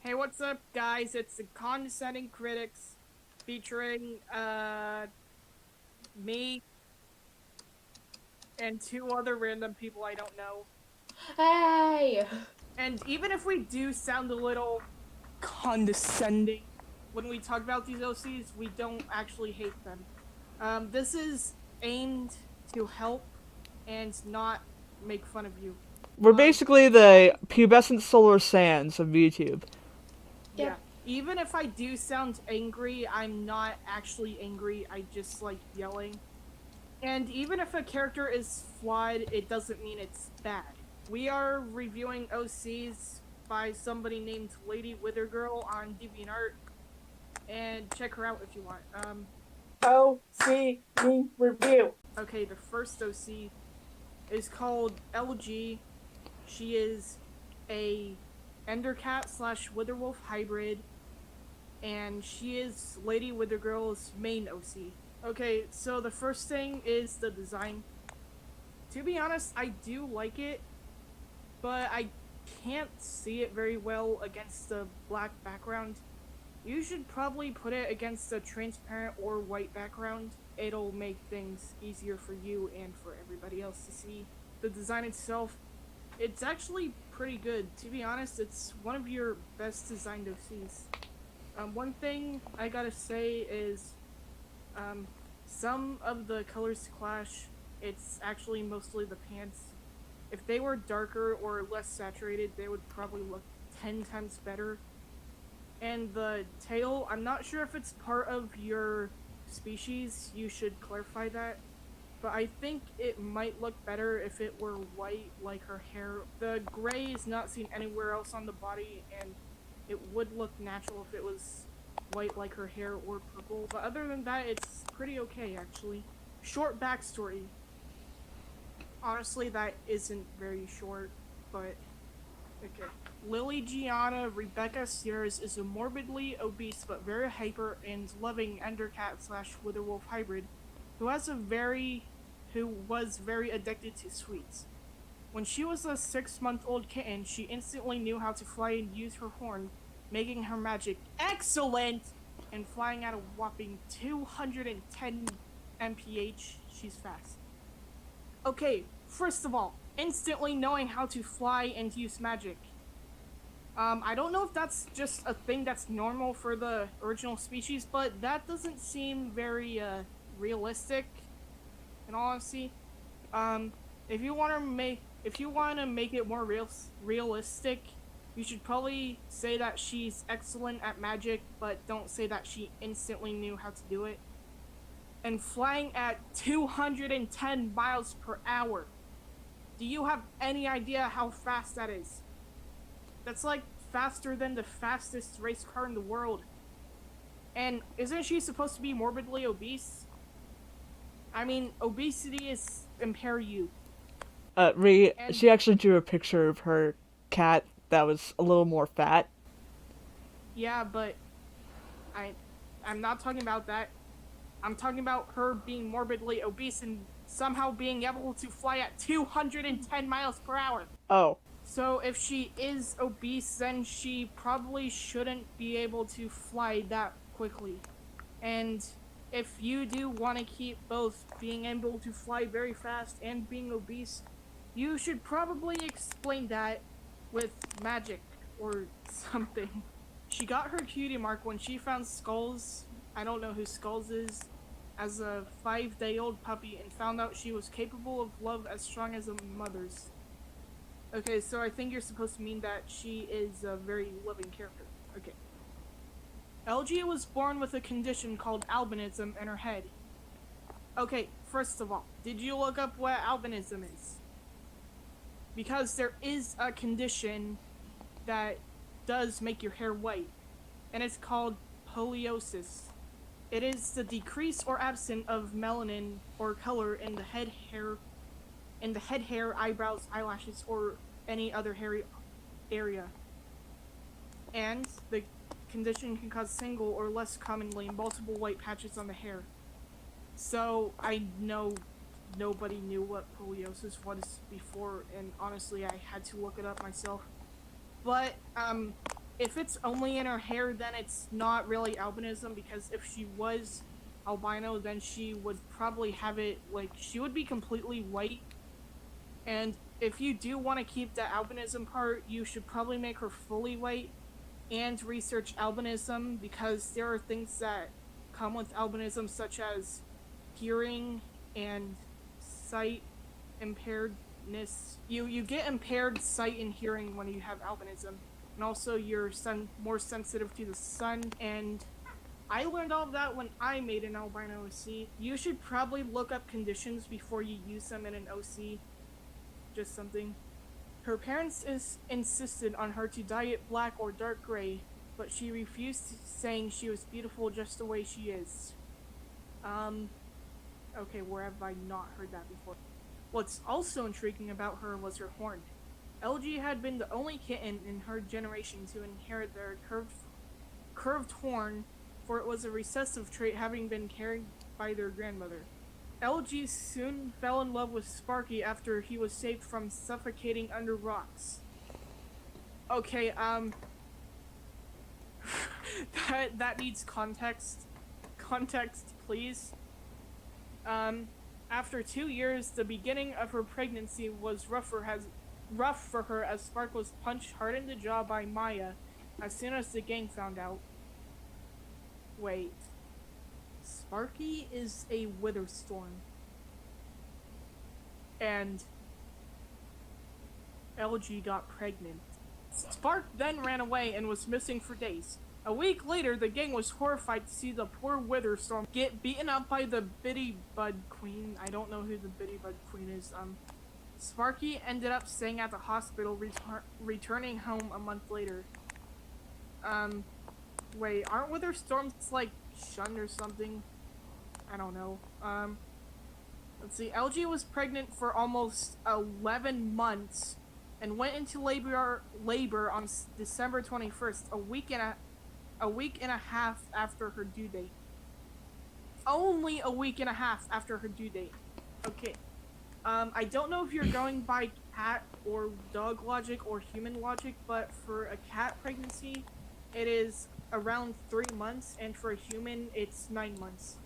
Hey, what's up, guys? It's the Condescending Critics featuring, me and two other random people I don't know. Hey! And even if we do sound a little condescending when we talk about these OCs, we don't actually hate them. This is aimed to help and not make fun of you. We're But, basically the pubescent solar sands of YouTube. yeah. Yep. Even if I do sound angry, I'm not actually angry, I just like yelling. And even if a character is flawed, it doesn't mean it's bad. We are reviewing OCs by somebody named LadyWitherGirl on DeviantArt, and check her out if you want. OC me review. Okay, the first OC is called LG. She is a Endercat / Witherwolf hybrid, and she is LadyWitherGirl's main OC. Okay, so the first thing is the design. To be honest, I do like it, but I can't see it very well against the black background. You should probably put it against a transparent or white background. It'll make things easier for you and for everybody else to see. The design itself, it's actually pretty good. To be honest, it's one of your best designed OCs. One thing I gotta say is, some of the colors clash. It's actually mostly the pants. If they were darker or less saturated, they would probably look 10 times better. And the tail, I'm not sure if it's part of your species, you should clarify that. But I think it might look better if it were white like her hair. The gray is not seen anywhere else on the body, and it would look natural if it was white like her hair or purple. But other than that, it's pretty okay actually. Short backstory. Honestly, that isn't very short, but okay. Lily Gianna Rebecca Sears is a morbidly obese but very hyper and loving Endercat / Witherwolf hybrid who was very addicted to sweets. When she was a 6-month-old kitten, she instantly knew how to fly and use her horn, making her magic excellent and flying at a whopping 210 mph. She's fast. Okay, first of all, instantly knowing how to fly and use magic. I don't know if that's just a thing that's normal for the original species, but that doesn't seem very, realistic, in all honesty. If you want to make it more realistic, you should probably say that she's excellent at magic, but don't say that she instantly knew how to do it. And flying at 210 miles per hour. Do you have any idea how fast that is? That's like faster than the fastest race car in the world. And isn't she supposed to be morbidly obese? I mean, obesity is impair you. And She actually drew a picture of her cat that was a little more fat. yeah, but I I'm not talking about that. I'm talking about her being morbidly obese and somehow being able to fly at 210 miles per hour. Oh. So if she is obese, then she probably shouldn't be able to fly that quickly. And if you do want to keep both being able to fly very fast and being obese, you should probably explain that with magic or something. She got her cutie mark when she found Skulls, I don't know who Skulls is, as a 5-day-old puppy and found out she was capable of love as strong as a mother's. Okay, so I think you're supposed to mean that she is a very loving character. Okay. LG was born with a condition called albinism in her head. Okay, first of all, did you look up what albinism is? Because there is a condition that does make your hair white, and it's called poliosis. It is the decrease or absence of melanin or color in the head hair, eyebrows, eyelashes, or any other hairy area. And the condition can cause single or less commonly multiple white patches on the hair. So I know nobody knew what poliosis was before, and honestly I had to look it up myself. But If it's only in her hair, then it's not really albinism, because if she was albino, then she would probably have it, like, she would be completely white. And if you do want to keep the albinism part, you should probably make her fully white and research albinism, because there are things that come with albinism, such as hearing and sight impairedness. You get impaired sight and hearing when you have albinism, and also you're more sensitive to the sun. And I learned all of that when I made an albino OC. You should probably look up conditions before you use them in an OC. Just something. Her parents insisted on her to dye it black or dark gray, but she refused, saying she was beautiful just the way she is. Okay, where have I not heard that before? What's also intriguing about her was her horn. LG had been the only kitten in her generation to inherit their curved horn, for it was a recessive trait, having been carried by their grandmother. LG soon fell in love with Sparky after he was saved from suffocating under rocks. Okay, that needs context. Context, please. After 2 years, the beginning of her pregnancy was rough for her, as Spark was punched hard in the jaw by Maya as soon as the gang found out. Wait. Sparky is a Witherstorm. And LG got pregnant. Spark then ran away and was missing for days. A week later, the gang was horrified to see the poor Witherstorm get beaten up by the Bitty Bud Queen. I don't know who the Bitty Bud Queen is. Sparky ended up staying at the hospital, returning home a month later. Wait, aren't Witherstorms, like, shunned or something? I don't know. Let's see. LG was pregnant for almost 11 months and went into labor on December 21st, a week and a half after her due date. Only a week and a half after her due date. Okay. I don't know if you're going by cat or dog logic or human logic, but for a cat pregnancy, it is around 3 months, and for a human, it's 9 months.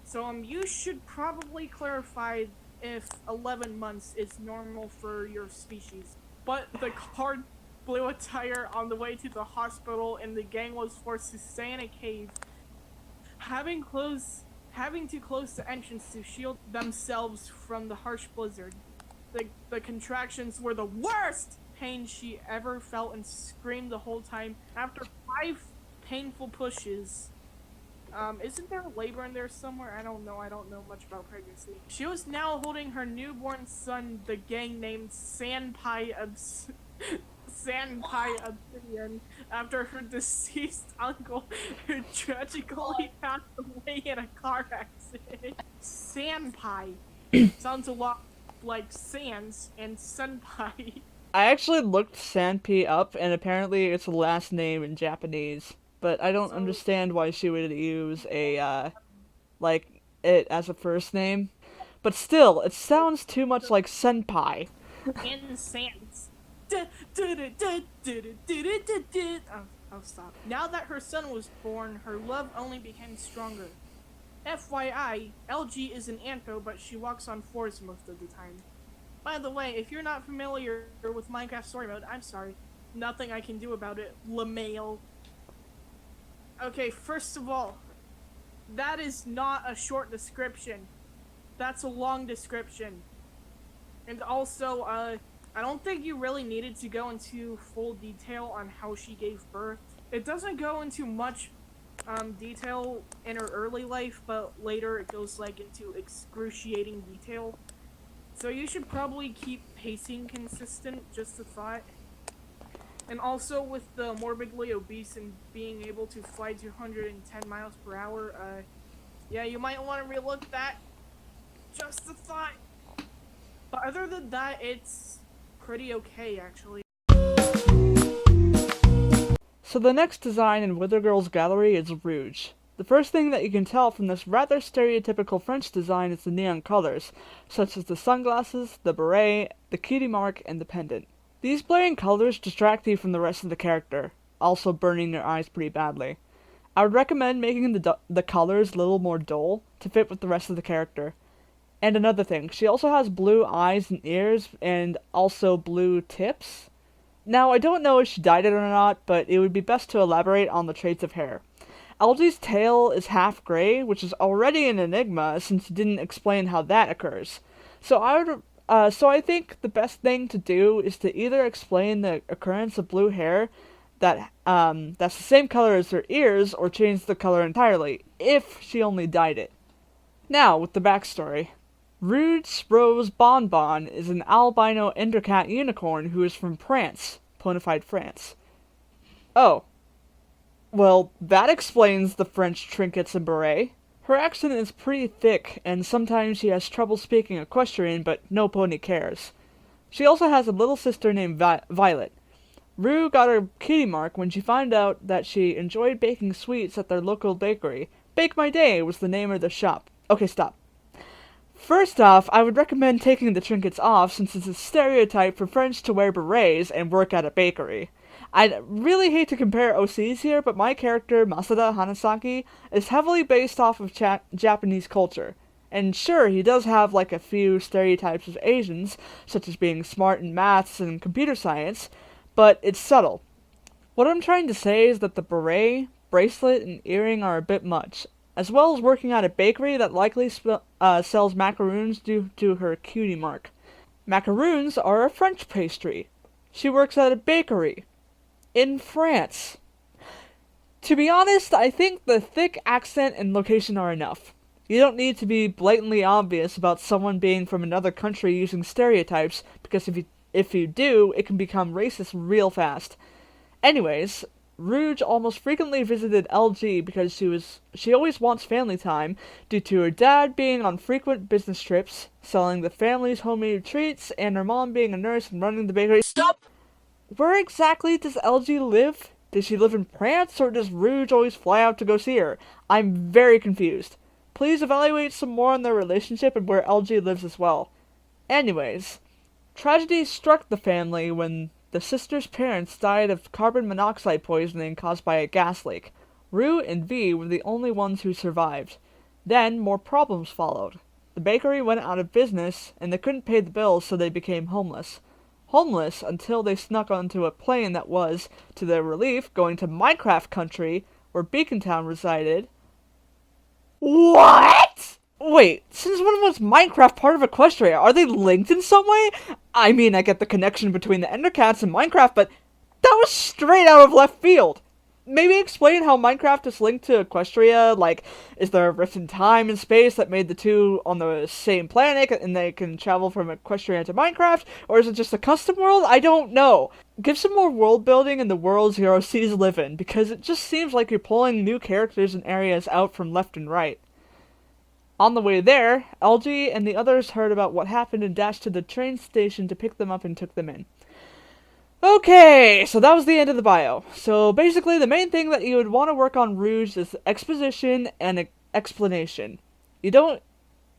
So, you should probably clarify if 11 months is normal for your species. But the car blew a tire on the way to the hospital, and the gang was forced to stay in a cave, having to close the entrance to shield themselves from the harsh blizzard. The contractions were the worst pain she ever felt, and screamed the whole time. After 5 painful pushes, isn't there labor in there somewhere? I don't know much about pregnancy. She was now holding her newborn son, the gang named Sandpie Obsidian, after her deceased uncle, who tragically passed away in a car accident. Sandpie sounds a lot like Sans and Senpai. I actually looked Sanpei up, and apparently it's a last name in Japanese. But I don't understand why she would use a, like, it as a first name. But still, it sounds too much like senpai. And Sans. Oh, stop. Now that her son was born, her love only became stronger. FYI, LG is an antho, but she walks on 4s most of the time. By the way, if you're not familiar with Minecraft Story Mode, I'm sorry. Nothing I can do about it, LaMail. Okay, first of all, that is not a short description. That's a long description. And also, I don't think you really needed to go into full detail on how she gave birth. It doesn't go into much detail in her early life, but later it goes like into excruciating detail. So you should probably keep pacing consistent, just a thought. And also, with the morbidly obese and being able to fly 210 miles per hour, yeah, you might want to relook that. Just a thought. But other than that, it's pretty okay, actually. So the next design in WitherGirl's gallery is Rouge. The first thing that you can tell from this rather stereotypical French design is the neon colors, such as the sunglasses, the beret, the cutie mark, and the pendant. These blaring colors distract you from the rest of the character. also burning your eyes pretty badly. I would recommend making the colors a little more dull to fit with the rest of the character. And another thing, she also has blue eyes and ears and also blue tips. Now, I don't know if she dyed it or not, but it would be best to elaborate on the traits of hair. Algae's tail is half gray, which is already an enigma since it didn't explain how that occurs. So I think the best thing to do is to either explain the occurrence of blue hair that's the same color as her ears, or change the color entirely, if she only dyed it. Now, with the backstory. Rouge Rose Bonbon is an albino endercat unicorn who is from France, bona fide France. Oh, well, that explains the French trinkets and beret. Her accent is pretty thick, and sometimes she has trouble speaking equestrian, but no pony cares. She also has a little sister named Violet. Rue got her cutie mark when she found out that she enjoyed baking sweets at their local bakery. Bake My Day was the name of the shop. Okay, stop. First off, I would recommend taking the trinkets off since it's a stereotype for French to wear berets and work at a bakery. I'd really hate to compare OCs here, but my character, Masada Hanasaki, is heavily based off of Japanese culture. And sure, he does have like a few stereotypes of Asians, such as being smart in maths and computer science, but it's subtle. What I'm trying to say is that the beret, bracelet, and earring are a bit much, as well as working at a bakery that likely sells macaroons due to her cutie mark. Macaroons are a French pastry. She works at a bakery in France. To be honest, I think the thick accent and location are enough. You don't need to be blatantly obvious about someone being from another country using stereotypes, because if you do, it can become racist real fast. Anyways, Rouge almost frequently visited LG because she always wants family time due to her dad being on frequent business trips, selling the family's homemade treats, and her mom being a nurse and running the bakery. Stop! Where exactly does LG live? Does she live in France, or does Rouge always fly out to go see her? I'm very confused. Please evaluate some more on their relationship and where LG lives as well. Anyways, tragedy struck the family when the sister's parents died of carbon monoxide poisoning caused by a gas leak. Rue and V were the only ones who survived. Then, more problems followed. The bakery went out of business, and they couldn't pay the bills, so they became homeless. Homeless until they snuck onto a plane that was, to their relief, going to Minecraft country, where Beacon Town resided. What? Wait, since when was Minecraft part of Equestria? Are they linked in some way? I mean, I get the connection between the Endercats and Minecraft, but that was straight out of left field. Maybe explain how Minecraft is linked to Equestria, like, is there a rift in time and space that made the two on the same planet and they can travel from Equestria to Minecraft, or is it just a custom world? I don't know. Give some more world building in the worlds your OCs live in, because it just seems like you're pulling new characters and areas out from left and right. On the way there, LG and the others heard about what happened and dashed to the train station to pick them up and took them in. Okay, so that was the end of the bio. So basically, the main thing that you would want to work on Rouge is exposition and explanation. You don't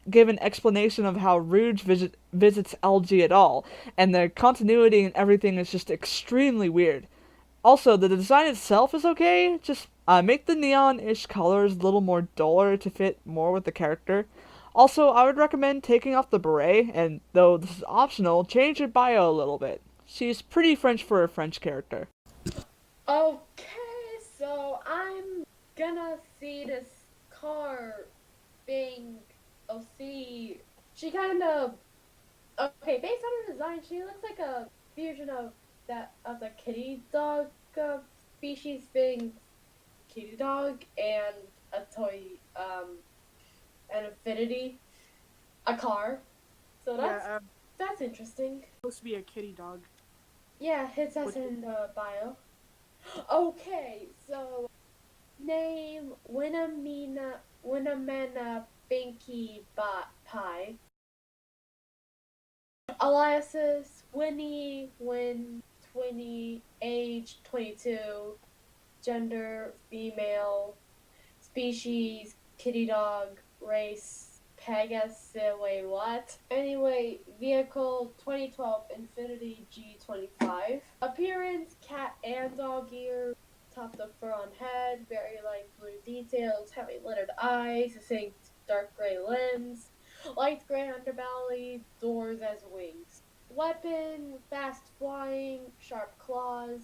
give an explanation of how Rouge visits LG at all, and the continuity and everything is just extremely weird. Also, the design itself is okay, just make the neon-ish colors a little more duller to fit more with the character. Also, I would recommend taking off the beret, and though this is optional, change your bio a little bit. She's pretty French for a French character. Okay, so I'm gonna see this car being OC. She kind of, okay, based on her design, she looks like a fusion of the kitty dog species, being kitty dog and a toy, an infinity, a car. So that's interesting. Supposed to be a kitty dog. Yeah, it says in the bio. Okay, so name Winnamena Binky Pie. Aliases Winnie Win 20, age 22, gender female, species kitty dog, race Pegasus, wait, what? Anyway, vehicle 2012 Infinity G25. Appearance cat and dog ear. top the fur on head, very light blue details, heavy littered eyes, distinct dark gray limbs, light gray underbelly, doors as wings. Weapon, fast flying, sharp claws.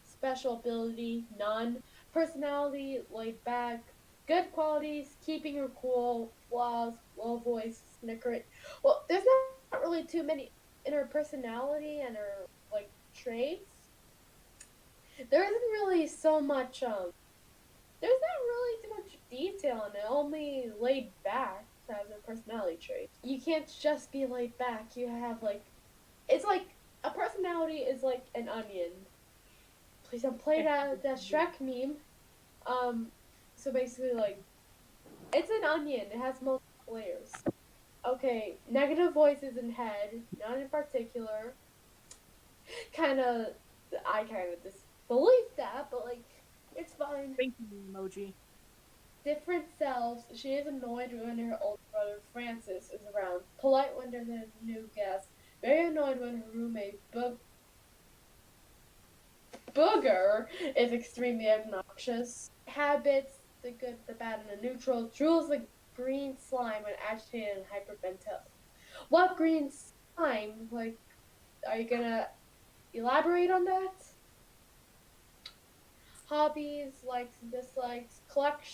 Special ability, none. Personality, laid back. Good qualities, keeping her cool. Flaws, low voice, snickering. Well, there's not really too many in her personality and her like traits. There isn't really so much there's not really too much detail in it, only laid back as a personality trait. You can't just be laid back. You have like it's like a personality is like an onion. Please don't play that Shrek meme. So basically like it's an onion. It has multiple layers. Okay, negative voices in head, none in particular. I kind of disbelieve that, but like, it's fine. Thank you, emoji. Different selves. She is annoyed when her older brother Francis is around. Polite when there's a new guest. Very annoyed when her roommate Booger is extremely obnoxious. Habits: the good, the bad, and the neutral. Drools like green slime when agitated and hyperventilated. What green slime? Like, are you gonna elaborate on that? Hobbies, likes and dislikes, collect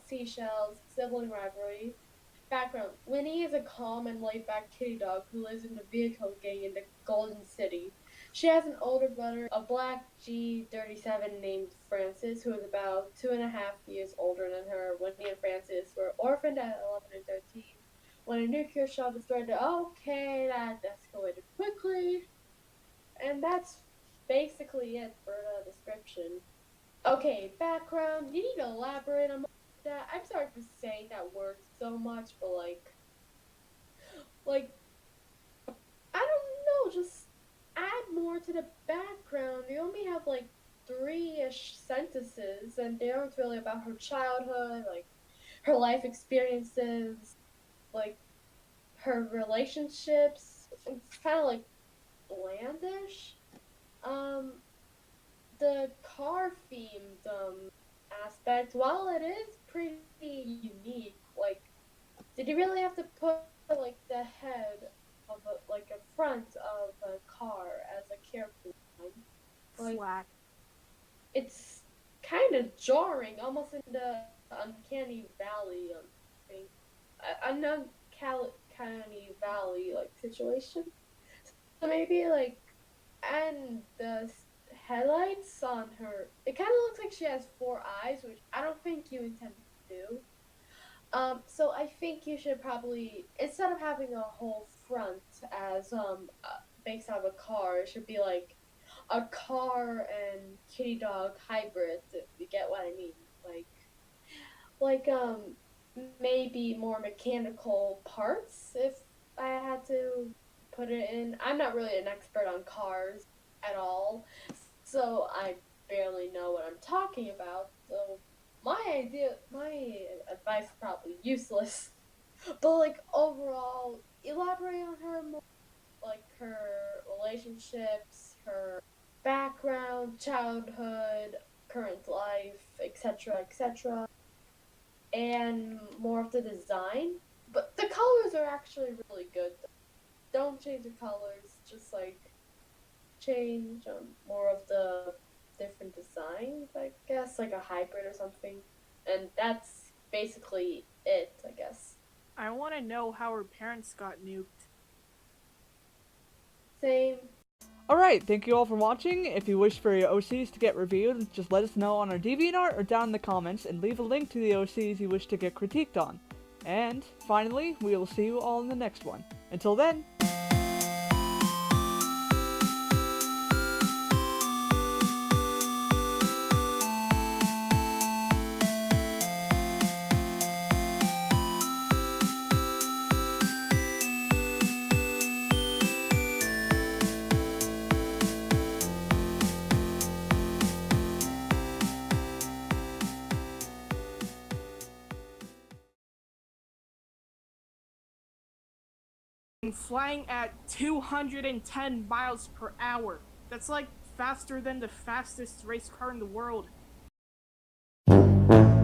seashells, sibling rivalry. Background: Winnie is a calm and laid-back kitty dog who lives in the vehicle gang in the Golden City. She has an older brother, a black G37 named Francis, who is about 2.5 years older than her. Winnie and Francis were orphaned at 11 and 13 when a nuclear shell destroyed it. Okay, that escalated quickly. And that's basically it for the description. Okay, background. You need to elaborate on that. I'm sorry for saying that word so much, but like, I don't know. Just add more to the background. You only have like 3-ish sentences, and they aren't really about her childhood, like her life experiences, like her relationships. It's kind of like blandish. The car themed aspect, while it is pretty unique, like, did you really have to put like the head of a front of a car as a character design? Like, Slack. it's kind of jarring, almost in the uncanny valley thing, an uncanny valley like situation. So maybe like, and the headlights on her, it kind of looks like she has 4 eyes, which I don't think you intend to do. So I think you should probably, instead of having a whole front as based out of a car, it should be like a car and kitty dog hybrid, if you get what I mean. Like maybe more mechanical parts, if I had to put it in. I'm not really an expert on cars at all, so I barely know what I'm talking about. So my advice is probably useless. But like overall, elaborate on her more, like her relationships, her background, childhood, current life, etc., etc., and more of the design. But the colors are actually really good. Don't change the colors, just like change more of the different designs, I guess, like a hybrid or something. And that's basically it, I guess. I want to know how her parents got nuked. Same. Alright, thank you all for watching. If you wish for your OCs to get reviewed, just let us know on our DeviantArt or down in the comments, and leave a link to the OCs you wish to get critiqued on. And, finally, we will see you all in the next one. Until then! Flying at 210 miles per hour. That's like faster than the fastest race car in the world. bye.